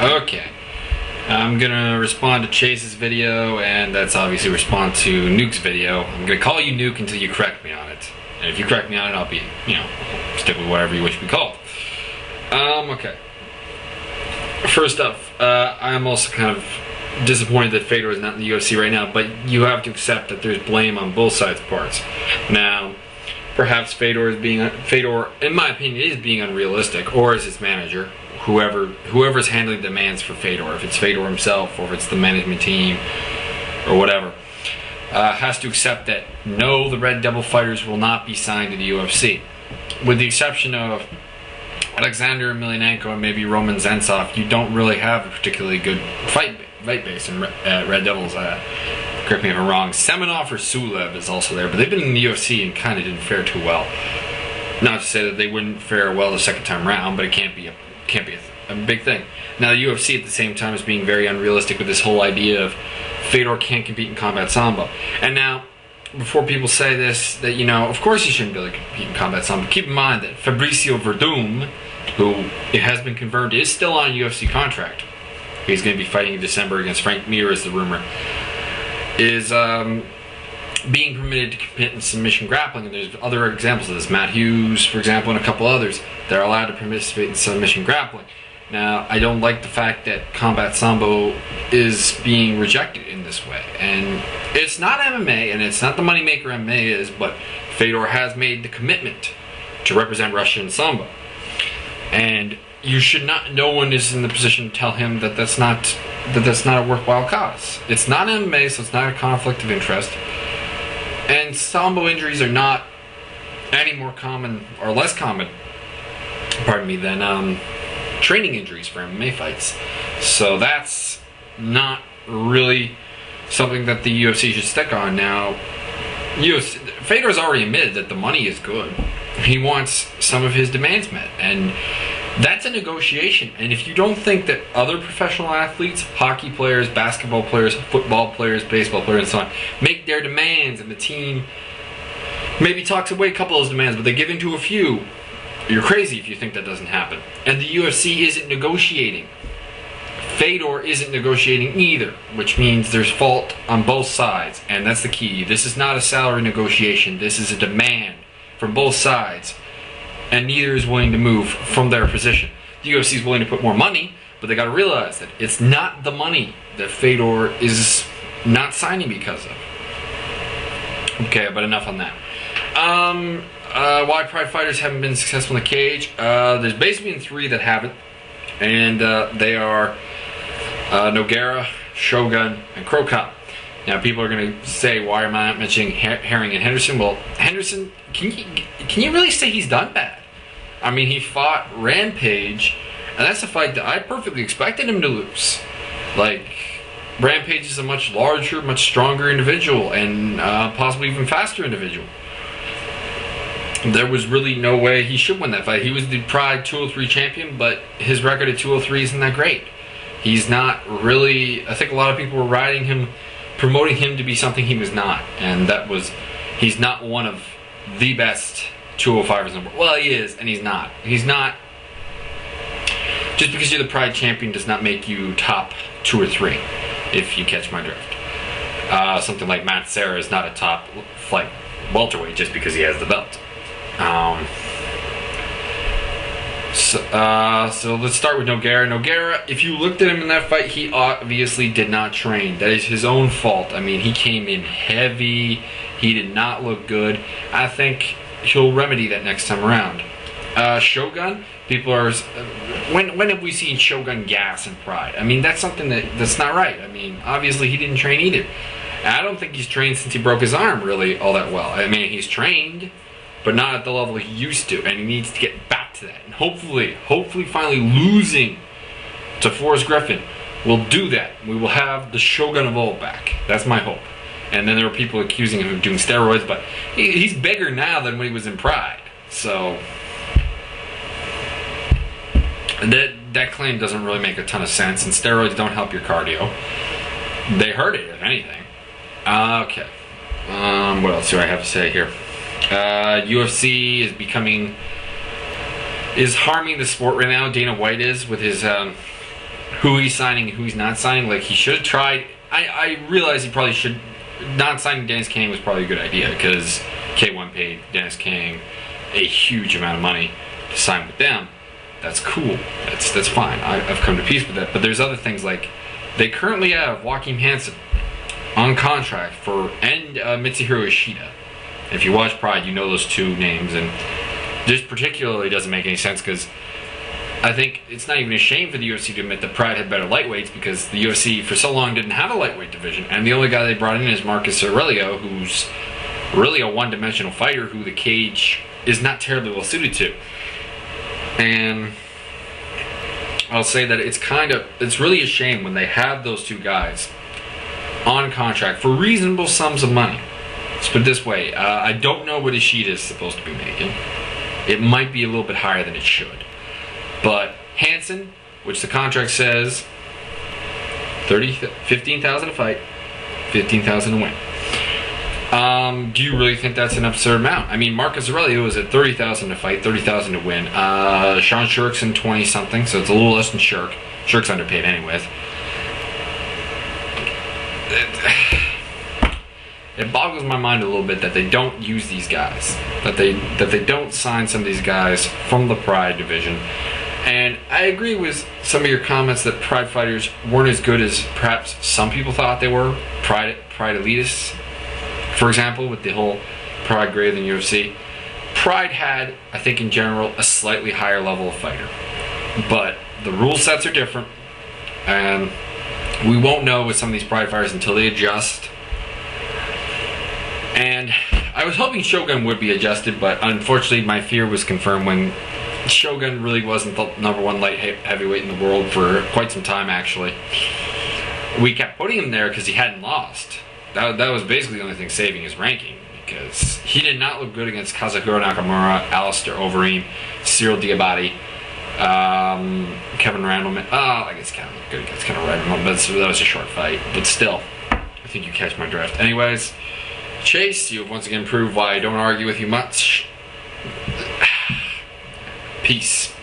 Okay. I'm gonna respond to Chase's video, and that's obviously respond to Nuke's video. I'm gonna call you Nuke until you correct me on it. And if you correct me on it, I'll be, stick with whatever you wish to be called. Okay. First up, I'm also kind of disappointed that Fedor is not in the UFC right now, but you have to accept that there's blame on both sides' parts. Now, perhaps Fedor, in my opinion, is being unrealistic, or is his manager, whoever's handling demands for Fedor, if it's Fedor himself or if it's the management team or whatever, has to accept that no, the Red Devil fighters will not be signed to the UFC, with the exception of Alexander Emelianenko and maybe Roman Zensov. You don't really have a particularly good fight base in Red Devils. Correct me if I'm wrong. Semenov or Sulev is also there, but they've been in the UFC and kind of didn't fare too well. Not to say that they wouldn't fare well the second time around, but it can't be a big thing. Now the UFC at the same time is being very unrealistic with this whole idea of Fedor can't compete in combat sambo. And now, before people say this, that of course he shouldn't be able to compete in combat sambo, keep in mind that Fabricio Verdum, who it has been confirmed is still on a UFC contract, he's going to be fighting in December against Frank Mir, is the rumor, is being permitted to compete in submission grappling. And there's other examples of this. Matt Hughes, for example, and a couple others, they're allowed to participate in submission grappling. Now, I don't like the fact that combat sambo is being rejected in this way. And it's not MMA, and it's not the moneymaker MMA is, but Fedor has made the commitment to represent Russia in sambo. And you should not, no one is in the position to tell him that that's not a worthwhile cause. It's not MMA, so it's not a conflict of interest. And sambo injuries are not any more common or less common, than training injuries for MMA fights. So that's not really something that the UFC should stick on. Now, Fedor's already admitted that the money is good. He wants some of his demands met, and that's a negotiation. And if you don't think that other professional athletes, hockey players, basketball players, football players, baseball players, and so on, make their demands, and the team maybe talks away a couple of those demands, but they give in to a few, you're crazy if you think that doesn't happen. And the UFC isn't negotiating. Fedor isn't negotiating either, which means there's fault on both sides, and that's the key. This is not a salary negotiation. This is a demand from both sides, and neither is willing to move from their position. The UFC is willing to put more money, but they got to realize that it's not the money that Fedor is not signing because of. Okay, but enough on that. Why Pride fighters haven't been successful in the cage? There's basically been three that haven't, and they are Nogueira, Shogun, and Crow Cop. Now, people are going to say, why am I not mentioning Herring and Henderson? Well, Henderson, can you really say he's done bad? I mean, he fought Rampage, and that's a fight that I perfectly expected him to lose. Like, Rampage is a much larger, much stronger individual, and possibly even faster individual. There was really no way he should win that fight. He was the Pride 203 champion, but his record at 203 isn't that great. He's not really, I think a lot of people were riding him, promoting him to be something he was not. And he's not one of the best 205ers. Well, he is, and he's not. He's not. Just because you're the Pride champion does not make you top 2 or 3, if you catch my drift. Something like Matt Serra is not a top flight welterweight just because he has the belt. So let's start with Nogueira. Nogueira, if you looked at him in that fight, he obviously did not train. That is his own fault. I mean, he came in heavy. He did not look good. I think he'll remedy that next time around. Shogun, people are... When have we seen Shogun gas in Pride? I mean, that's something that's not right. I mean, obviously he didn't train either. And I don't think he's trained since he broke his arm really all that well. I mean, he's trained, but not at the level he used to, and he needs to get back to that. And hopefully finally losing to Forrest Griffin will do that. We will have the Shogun of old back. That's my hope. And then there were people accusing him of doing steroids, but he's bigger now than when he was in Pride. So that claim doesn't really make a ton of sense, and steroids don't help your cardio. They hurt it, if anything. Okay. What else do I have to say here? UFC is harming the sport right now. Dana White is with his who he's signing and who he's not signing. Like, he should have tried. I realize he probably should. Not signing Dennis King was probably a good idea because K1 paid Dennis King a huge amount of money to sign with them. That's cool. That's fine. I've come to peace with that. But there's other things, like they currently have Joachim Hansen on contract and Mitsuhiro Ishida. If you watch Pride, you know those two names, and this particularly doesn't make any sense because I think it's not even a shame for the UFC to admit that Pride had better lightweights because the UFC for so long didn't have a lightweight division, and the only guy they brought in is Marcus Aurelio, who's really a one-dimensional fighter who the cage is not terribly well suited to. And I'll say that it's really a shame when they have those two guys on contract for reasonable sums of money. Let's put it this way, I don't know what Ishida is supposed to be making. It might be a little bit higher than it should. But Hansen, which the contract says $15,000 a fight, $15,000 to win. Do you really think that's an absurd amount? I mean, Marcus Aurelio is at $30,000 to fight, $30,000 to win. Sean Shirk's in 20-something, so it's a little less than Shirk. Shirk's underpaid anyways. It boggles my mind a little bit that they don't use these guys, that they don't sign some of these guys from the Pride division. And I agree with some of your comments that Pride fighters weren't as good as perhaps some people thought they were. Pride elitists, for example, with the whole Pride greater than UFC. Pride had, I think in general, a slightly higher level of fighter. But the rule sets are different, and we won't know with some of these Pride fighters until they adjust. And I was hoping Shogun would be adjusted, but unfortunately my fear was confirmed when Shogun really wasn't the #1 light heavyweight in the world for quite some time, actually. We kept putting him there because he hadn't lost. That was basically the only thing saving his ranking, because he did not look good against Kazuhiro Nakamura, Alistair Overeem, Cyril Diabate, Kevin Randleman. I guess kind of looked good against Randleman, but that was a short fight. But still, I think you catch my drift. Anyways, Chase, you have once again proved why I don't argue with you much. Peace.